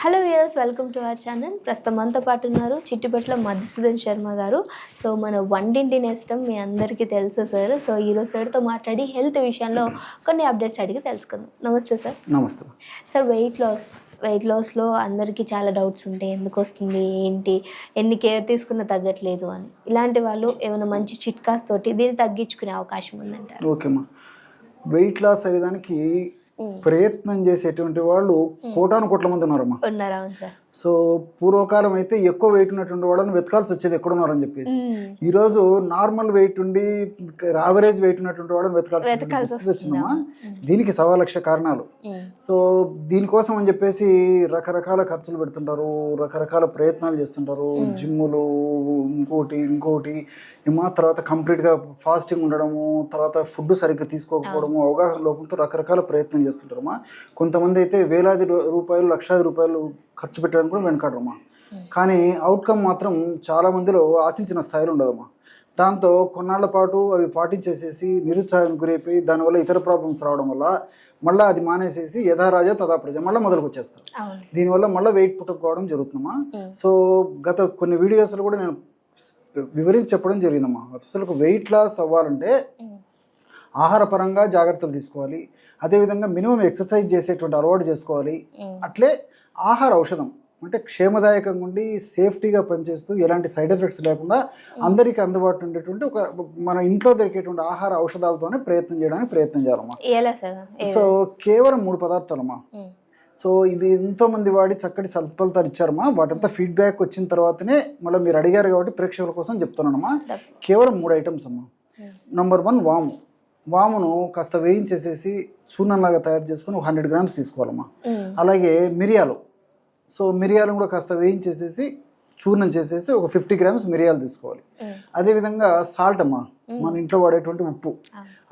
Hello viewers, welcome to our channel. ప్రస్తుతం మనతో పాటు ఉన్నారు చిట్టిపట్ల మధుసూదన్ శర్మ గారు. సో మన వంటింటి నేస్తం మీ అందరికీ తెలుసు సార్. సో ఈరోజు సార్తో మాట్లాడి హెల్త్ విషయంలో కొన్ని అప్డేట్స్ అడిగి తెలుసుకుందాం. నమస్తే సార్. నమస్తే సార్. వెయిట్ లాస్లో అందరికీ చాలా డౌట్స్ ఉంటాయి. ఎందుకు వస్తుంది, ఏంటి, ఎన్ని కేర్ తీసుకున్నా తగ్గట్లేదు అని. ఇలాంటి వాళ్ళు ఏమైనా మంచి చిట్కాస్ తోటి దీన్ని తగ్గించుకునే అవకాశం ఉందంటారు? ఓకేమ్మా, వెయిట్ లాస్ అయ్యేదానికి ప్రయత్నం చేసేటువంటి వాళ్ళు కోటాను కోట్ల మంది ఉన్నారమ్మా. సో పూర్వకాలం అయితే ఎక్కువ వెయిట్ ఉన్నటువంటి వాళ్ళని వెతకాల్సి వచ్చేది ఎక్కడున్నారని చెప్పేసి. ఈ రోజు నార్మల్ వెయిట్ ఉండి యావరేజ్ వెయిట్ ఉన్నటువంటి వాళ్ళని వెతకాల్సి వచ్చిందమ్మా. దీనికి 1,00,000 కారణాలు. సో దీనికోసం అని చెప్పేసి రకరకాల ఖర్చులు పెడుతుంటారు, రకరకాల ప్రయత్నాలు చేస్తుంటారు, జిమ్ములు, ఇంకోటి తర్వాత కంప్లీట్గా ఫాస్టింగ్ ఉండడము, తర్వాత ఫుడ్ సరిగ్గా తీసుకోకపోవడము, అవగాహన లోపంతో రకరకాల ప్రయత్నం చేస్తుంటారమ్మా. కొంతమంది అయితే వేలాది రూపాయలు, లక్షాది రూపాయలు ఖర్చు పెట్టడానికి కూడా వెనకాడరమ్మా. కానీ అవుట్కమ్ మాత్రం చాలా మందిలో ఆశించిన స్థాయిలో ఉండదమ్మా. దాంతో కొన్నాళ్ల పాటు అవి పాటించేసేసి నిరుత్సాహానికి గురైపోయి దానివల్ల ఇతర ప్రాబ్లమ్స్ రావడం వల్ల మళ్ళీ అది మానేసేసి యథారాజా తదా ప్రజ మళ్ళీ మొదలుకు వచ్చేస్తారు. దీనివల్ల మళ్ళీ వెయిట్ పుట్టకపోవడం జరుగుతుందమ్మా. సో గత కొన్ని వీడియోస్లో కూడా నేను వివరించి చెప్పడం జరిగిందమ్మా. అసలు వెయిట్ లాస్ అవ్వాలంటే ఆహార పరంగా జాగ్రత్తలు తీసుకోవాలి, అదేవిధంగా మినిమం ఎక్సర్సైజ్ చేసేటువంటి అలవాటు చేసుకోవాలి. అట్లే ఆహార ఔషధం అంటే క్షేమదాయకంగా ఉండి సేఫ్టీగా పనిచేస్తూ ఎలాంటి సైడ్ ఎఫెక్ట్స్ లేకుండా అందరికీ అందుబాటులో ఉండేటువంటి ఒక మన ఇంట్లో దొరికేటువంటి ఆహార ఔషధాలతోనే ప్రయత్నం చేయడానికి ప్రయత్నం చేయాలమ్మా. సో కేవలం 3 పదార్థాలమ్మా. సో ఇవి ఎంతో మంది వాడి చక్కటి సత్ఫలితాలు ఇచ్చారమ్మా. వాటంతా ఫీడ్బ్యాక్ వచ్చిన తర్వాతనే మళ్ళీ మీరు అడిగారు కాబట్టి ప్రేక్షకుల కోసం చెప్తున్నానమ్మా. కేవలం 3 ఐటమ్స్ అమ్మా. నంబర్ 1 వామును కాస్త వేయించేసేసి చూర్ణంలాగా తయారు చేసుకుని 100 గ్రామ్స్ తీసుకోవాలమ్మా. అలాగే మిరియాలు, సో మిరియాలను కూడా కాస్త వేయించేసేసి చూర్ణం చేసేసి ఒక 50 గ్రామ్స్ మిరియాలు తీసుకోవాలి. అదేవిధంగా సాల్ట్ అమ్మా, మన ఇంట్లో వాడేటువంటి ఉప్పు,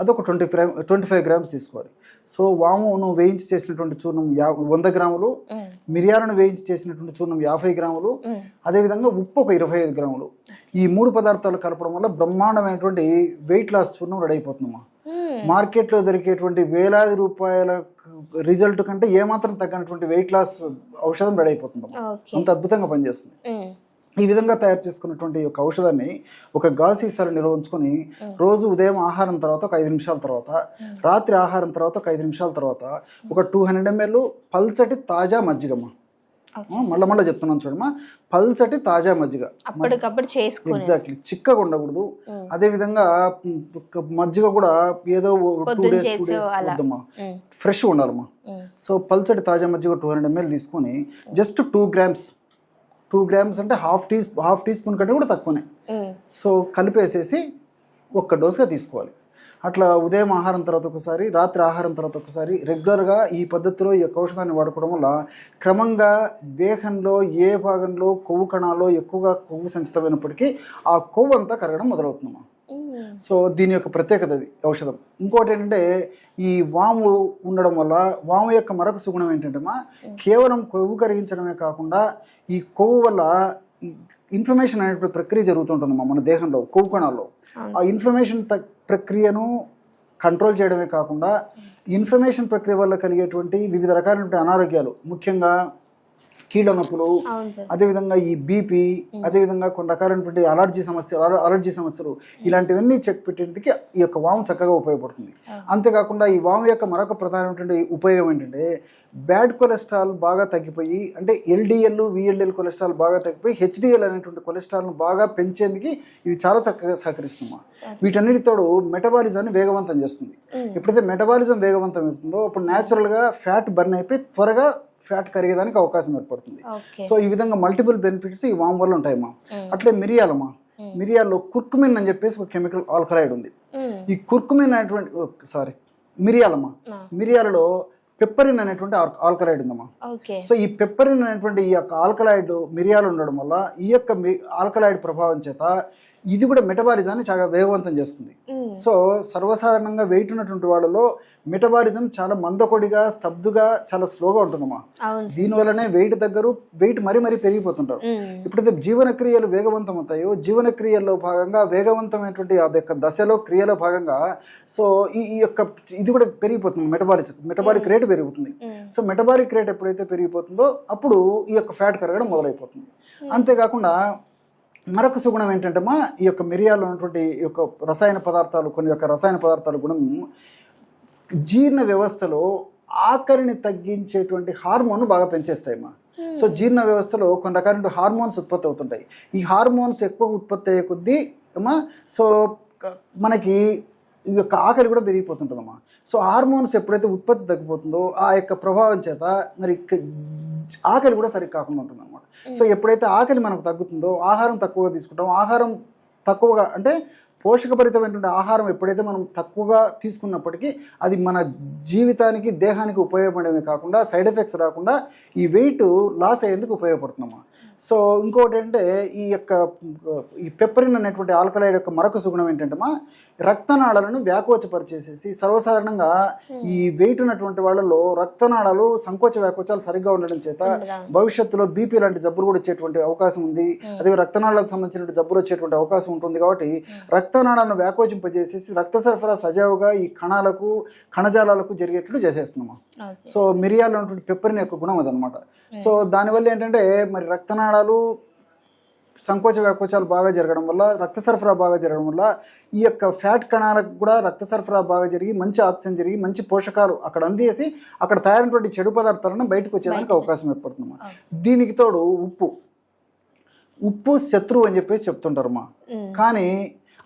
అదొక 25 గ్రామ్స్ తీసుకోవాలి. సో వామును వేయించి చేసినటువంటి చూర్ణం 100 గ్రాములు, మిరియాలను వేయించి చేసినటువంటి చూర్ణం 50 గ్రాములు, అదేవిధంగా ఉప్పు ఒక 25 గ్రాములు. ఈ 3 పదార్థాలు కలపడం వల్ల బ్రహ్మాండమైనటువంటి వెయిట్ లాస్ చూర్ణం రెడీ అయిపోతుందమ్మా. మార్కెట్లో దొరికేటువంటి వేలాది రూపాయల రిజల్ట్ కంటే ఏమాత్రం తగ్గనటువంటి వెయిట్ లాస్ ఔషధం రెడీ అయిపోతుందమ్మా. అంత అద్భుతంగా పనిచేస్తుంది. ఈ విధంగా తయారు చేసుకున్నటువంటి ఒక ఔషధాన్ని ఒక గాజు సీసాలో నిల్వ ఉంచుకొని రోజు ఉదయం ఆహారం తర్వాత ఒక 5 నిమిషాల తర్వాత, రాత్రి ఆహారం తర్వాత ఒక 5 నిమిషాల తర్వాత ఒక 200 ml పల్చటి తాజా మజ్జిగమ్మ. మళ్ళీ చెప్తున్నాను చూడమ్మా, పల్చటి తాజా మజ్జిగ ఎగ్జాక్ట్లీ చిక్కగా ఉండకూడదు. అదే విధంగా మజ్జిగ కూడా ఏదో 2 days వద్దమ్మా, ఫ్రెష్ ఉండాలమ్మా. సో పల్చటి తాజా మజ్జిగ 200 ml తీసుకొని జస్ట్ 2 గ్రామ్స్ అంటే హాఫ్ టీ స్పూన్ కంటే కూడా తక్కువనే. సో కలిపేసేసి 1 డోస్గా తీసుకోవాలి. అట్లా ఉదయం ఆహారం తర్వాత ఒకసారి, రాత్రి ఆహారం తర్వాత ఒకసారి రెగ్యులర్గా ఈ పద్ధతిలో ఈ యొక్క ఔషధాన్ని వాడుకోవడం వల్ల క్రమంగా దేహంలో ఏ భాగంలో కొవ్వు కణాల్లో ఎక్కువగా కొవ్వు సంచితమైనప్పటికీ ఆ కొవ్వు అంతా కరగడం మొదలవుతుందమ్మా. సో దీని యొక్క ప్రత్యేకత అది ఔషధం. ఇంకోటి ఏంటంటే ఈ వాము ఉండడం వల్ల వాము యొక్క మరొక సుగుణం ఏంటంటే కేవలం కొవ్వు కరిగించడమే కాకుండా ఈ కొవ్వు వల్ల ఇన్ఫ్లమేషన్ అనేటువంటి ప్రక్రియ జరుగుతుంటుందమ్మా మన దేహంలో కొవ్వు కణాల్లో. ఆ ఇన్ఫ్లమేషన్ ప్రక్రియను కంట్రోల్ చేయడమే కాకుండా ఇన్ఫ్లమేషన్ ప్రక్రియ వల్ల కలిగేటువంటి వివిధ రకాలైనటువంటి అనారోగ్యాలు, ముఖ్యంగా కీళ్ళ నొప్పులు, అదేవిధంగా ఈ బీపీ, అదేవిధంగా కొన్ని రకాలైనటువంటి అలర్జీ సమస్యలు, ఇలాంటివన్నీ చెక్ పెట్టేందుకు ఈ యొక్క వాము చక్కగా ఉపయోగపడుతుంది. అంతేకాకుండా ఈ వాము యొక్క మరొక ప్రధానమైనటువంటి ఉపయోగం ఏంటంటే బ్యాడ్ కొలెస్ట్రాల్ బాగా తగ్గిపోయి, అంటే LDL, VLL కొలెస్ట్రాల్ బాగా తగ్గిపోయి HDL అనేటువంటి కొలెస్ట్రాల్ను బాగా పెంచేందుకు ఇది చాలా చక్కగా సహకరిస్తుంది. వీటన్నిటితోడు మెటబాలిజాన్ని వేగవంతం చేస్తుంది. ఎప్పుడైతే మెటబాలిజం వేగవంతం అవుతుందో అప్పుడు న్యాచురల్గా ఫ్యాట్ బర్న్ అయిపోయి త్వరగా ఫ్యాట్ కరిగేదానికి అవకాశం ఏర్పడుతుంది. సో ఈ విధంగా మల్టిపుల్ బెనిఫిట్స్ ఈ వాము వల్ల ఉంటాయమ్మా. అట్లే మిరియాల్లో కుర్కుమిన్ అని చెప్పేసి ఒక కెమికల్ ఆల్కలాయిడ్ ఉంది. ఈ కుర్కుమిన్ అనేటువంటి మిరియాలలో పెప్పరిన్ అనేటువంటి ఆల్కలాయిడ్ ఉందమ్మా. సో ఈ పెప్పరిన్ అనేటువంటి ఈ యొక్క ఆల్కలాయిడ్ మిరియాలు ఉండడం వల్ల ఈ యొక్క ఆల్కలాయిడ్ ప్రభావం చేత ఇది కూడా మెటబాలిజాన్ని చాలా వేగవంతం చేస్తుంది. సో సర్వసాధారణంగా వెయిట్ ఉన్నటువంటి వాళ్ళలో మెటబాలిజం చాలా మందకొడిగా, స్తబ్దుగా, చాలా స్లోగా ఉంటుందమ్మా. దీనివల్లనే వెయిట్ మరీ పెరిగిపోతుంటారు. ఎప్పుడైతే జీవన క్రియలు వేగవంతం అవుతాయో, జీవన క్రియల్లో భాగంగా వేగవంతమైనటువంటి అది యొక్క దశలో క్రియలో భాగంగా సో ఈ యొక్క ఇది కూడా పెరిగిపోతుంది. మెటబాలిక్ రేట్ పెరుగుతుంది. సో మెటబాలిక్ రేట్ ఎప్పుడైతే పెరిగిపోతుందో అప్పుడు ఈ యొక్క ఫ్యాట్ కరగడం మొదలైపోతుంది. అంతేకాకుండా మరొక సుగుణం ఏంటంటేమా, ఈ యొక్క మిరియాల్లో ఉన్నటువంటి ఈ యొక్క కొన్ని రసాయన పదార్థాల గుణం జీర్ణ వ్యవస్థలో ఆకలిని తగ్గించేటువంటి హార్మోన్ బాగా పెంచేస్తాయమ్మా. సో జీర్ణ వ్యవస్థలో కొన్ని రకాల హార్మోన్స్ ఉత్పత్తి అవుతుంటాయి. ఈ హార్మోన్స్ ఎక్కువ ఉత్పత్తి అయ్యే కొద్దీ అమ్మా సో మనకి ఈ యొక్క ఆకలి కూడా పెరిగిపోతుంటుందమ్మా. సో హార్మోన్స్ ఎప్పుడైతే ఉత్పత్తి తగ్గిపోతుందో ఆ యొక్క ప్రభావం చేత మరి ఆకలి కూడా సరిగ్గా కాకుండా ఉంటుంది అనమాట. సో ఎప్పుడైతే ఆకలి మనకు తగ్గుతుందో, ఆహారం తక్కువగా తీసుకుంటాం, ఆహారం తక్కువగా అంటే పోషకభరితమైనటువంటి ఆహారం ఎప్పుడైతే మనం తక్కువగా తీసుకున్నప్పటికీ అది మన జీవితానికి, దేహానికి ఉపయోగపడమే కాకుండా సైడ్ ఎఫెక్ట్స్ రాకుండా ఈ వెయిట్ లాస్ అయ్యేందుకు ఉపయోగపడుతుందమ్మా. సో ఇంకోటి అంటే ఈ పెప్పరిన్ అనేటువంటి ఆల్కలాయిడ్ యొక్క మరొక సుగుణం ఏంటంటే రక్తనాళాలను వ్యాకోచపరిచేసేసి, సర్వసాధారణంగా ఈ వెయిట్ ఉన్నటువంటి వాళ్ళలో రక్తనాళాలు సంకోచ వ్యాకోచాలు సరిగ్గా ఉండడం చేత భవిష్యత్తులో బీపీ లాంటి జబ్బులు కూడా వచ్చేటువంటి అవకాశం ఉంది. అదే రక్తనాళాలకు సంబంధించిన జబ్బులు వచ్చేటువంటి అవకాశం ఉంటుంది. కాబట్టి రక్తనాళాలను వ్యాకోచింపజేసేసి రక్త సరఫరా సజావుగా ఈ కణజాలాలకు జరిగేట్లు చేసేస్తున్నాము. సో మిరియాల్లో ఉన్నటువంటి పెప్పరిన్ యొక్క గుణం అదనమాట. సో దానివల్ల ఏంటంటే మరి రక్తనాళాలు సంకోచ వ్యాకోచాలు బాగా జరగడం వల్ల, రక్త సరఫరా బాగా జరగడం వల్ల ఈ యొక్క ఫ్యాట్ కణాలకు కూడా రక్త సరఫరా బాగా జరిగి మంచి ఆక్సిజన్ జరిగి మంచి పోషకాలు అక్కడ అందేసి అక్కడ తయారైనటువంటి చెడు పదార్థాలను బయటకు వచ్చేదానికి అవకాశం ఏర్పడుతుంది. దీనికి తోడు ఉప్పు శత్రువు అని చెప్పేసి చెప్తుంటారమ్మా, కానీ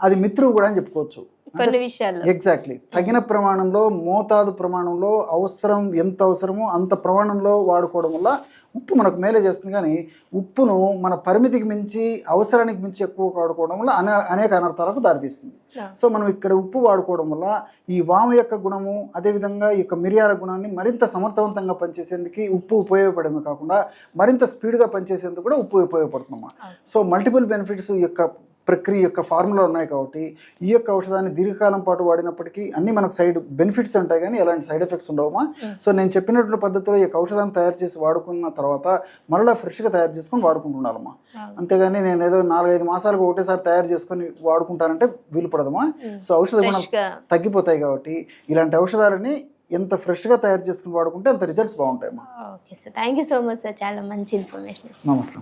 అది మిత్రువు కూడా అని చెప్పుకోవచ్చు కొన్ని విషయాలు. ఎగ్జాక్ట్లీ తగిన ప్రమాణంలో, మోతాదు ప్రమాణంలో, ఎంత అవసరమో అంత ప్రమాణంలో వాడుకోవడం వల్ల ఉప్పు మనకు మేలే చేస్తుంది. కానీ ఉప్పును మన పరిమితికి మించి, అవసరానికి మించి ఎక్కువ వాడుకోవడం వల్ల అనేక అనర్థాలకు దారితీస్తుంది. సో మనం ఇక్కడ ఉప్పు వాడుకోవడం వల్ల ఈ వాము యొక్క గుణము, అదేవిధంగా ఈ యొక్క మిరియాల గుణాన్ని మరింత సమర్థవంతంగా పనిచేసేందుకు ఉప్పు ఉపయోగపడమే కాకుండా మరింత స్పీడ్గా పనిచేసేందుకు కూడా ఉప్పు ఉపయోగపడుతుందన్నమాట. సో మల్టిపుల్ బెనిఫిట్స్ ఈ యొక్క ప్రక్రియ యొక్క ఫార్ములా ఉన్నాయి. కాబట్టి ఈ యొక్క ఔషధాన్ని దీర్ఘకాలం పాటు వాడినప్పటికీ అన్ని మనకు సైడ్ బెనిఫిట్స్ ఉంటాయి, కానీ ఎలాంటి సైడ్ ఎఫెక్ట్స్ ఉండవమ్మా. సో నేను చెప్పినటువంటి పద్ధతిలో ఈ యొక్క ఔషధాన్ని తయారు చేసి వాడుకున్న తర్వాత మరలా ఫ్రెష్గా తయారు చేసుకొని వాడుకుంటున్నారమ్మా. అంతేగాని నేను ఏదో 4-5 మాసాలకు ఒకటేసారి తయారు చేసుకొని వాడుకుంటానంటే వీలు పడదమ్మా. సో ఔషధ గుణం తగ్గిపోతాయి. కాబట్టి ఇలాంటి ఔషధాలని ఎంత ఫ్రెష్గా తయారు చేసుకుని వాడుకుంటే అంత రిజల్ట్స్ బాగుంటాయమ్మా. Okay sir, thank you so much sir, చాలా మంచి ఇన్ఫర్మేషన్. నమస్తే.